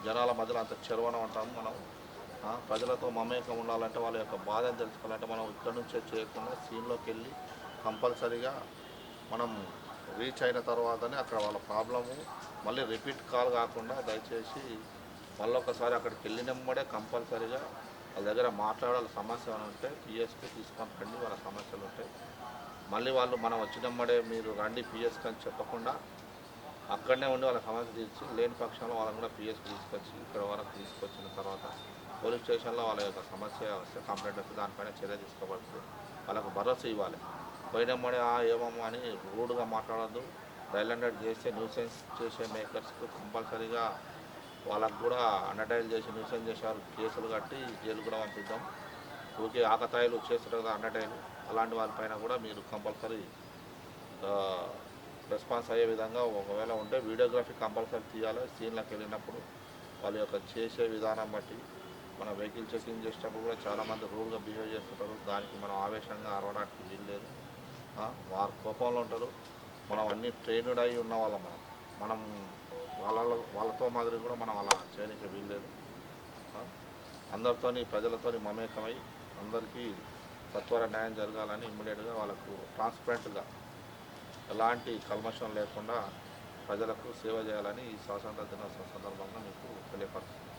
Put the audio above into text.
జనాల మధ్యలో అంత చరవణ ఉంటాం మనం. ప్రజలతో మమేకం ఉండాలంటే వాళ్ళ యొక్క బాధను తెలుసుకోవాలంటే మనం ఇక్కడి నుంచే చేయకుండా సీన్లోకి వెళ్ళి కంపల్సరీగా మనం రీచ్ అయిన తర్వాతనే అక్కడ వాళ్ళ ప్రాబ్లము మళ్ళీ రిపీట్ కాల్ కాకుండా దయచేసి మళ్ళీ ఒకసారి అక్కడికి వెళ్ళినమ్మడే కంపల్సరీగా వాళ్ళ దగ్గర మాట్లాడాలి. సమస్య అని ఉంటే పిఎస్కి తీసుకొని రండి, వాళ్ళ సమస్యలు ఉంటాయి. మళ్ళీ వాళ్ళు మనం వచ్చినమ్మడే మీరు రండి పిఎస్కి అని చెప్పకుండా అక్కడనే ఉండి వాళ్ళ సమస్య తీర్చి లేని పక్షంలో వాళ్ళని కూడా పిఎస్కి తీసుకొచ్చి ఇక్కడ వరకు తీసుకొచ్చిన తర్వాత పోలీస్ స్టేషన్లో వాళ్ళ యొక్క సమస్య వస్తే కంప్లైంట్ వస్తే దానిపైన చర్య తీసుకోబడుతుంది. వాళ్ళకు భరోసా ఇవ్వాలి. పోయినమ్మడే ఏమమ్మా అని రూడ్గా మాట్లాడద్దు. డైల్ చేస్తే న్యూసెన్స్ చేసే మేకర్స్కు కంపల్సరీగా వాళ్ళకు కూడా అండర్టైల్ చేసి న్యూసెన్స్ చేసేవారు కేసులు కట్టి జైలు కూడా పంపిద్దాం. ఊరికే ఆకతాయిలు చేస్తారు కదా అండర్టైల్, అలాంటి వాళ్ళపైన కూడా మీరు కంపల్సరీ రెస్పాన్స్ అయ్యే విధంగా ఒకవేళ ఉంటే వీడియోగ్రఫీ కంపల్సరీ తీయాలి. సీన్లకు వెళ్ళినప్పుడు వాళ్ళ యొక్క చేసే విధానం బట్టి మన వెహికల్ చెకింగ్ చేసేటప్పుడు కూడా చాలామంది రూల్గా బిహేవ్ చేస్తుంటారు. దానికి మనం ఆవేశంగా అరవడానికి వీల్లేదు. వారు కోపంలో ఉంటారు. మనం అన్నీ ట్రైన్డ్ అయి ఉన్న వాళ్ళం. మనం వాళ్ళతో మాదిరి కూడా మనం అలా చేయడానికి వీల్లేదు. అందరితోని ప్రజలతోని మమేకమై అందరికీ సత్వర న్యాయం జరగాలని ఇమ్మీడియట్గా వాళ్ళకు ట్రాన్స్పరెంట్గా ఎలాంటి కల్మషం లేకుండా ప్రజలకు సేవ చేయాలని ఈ స్వాతంత్ర దినోత్సవం సందర్భంగా మీకు తెలియపరుస్తుంది.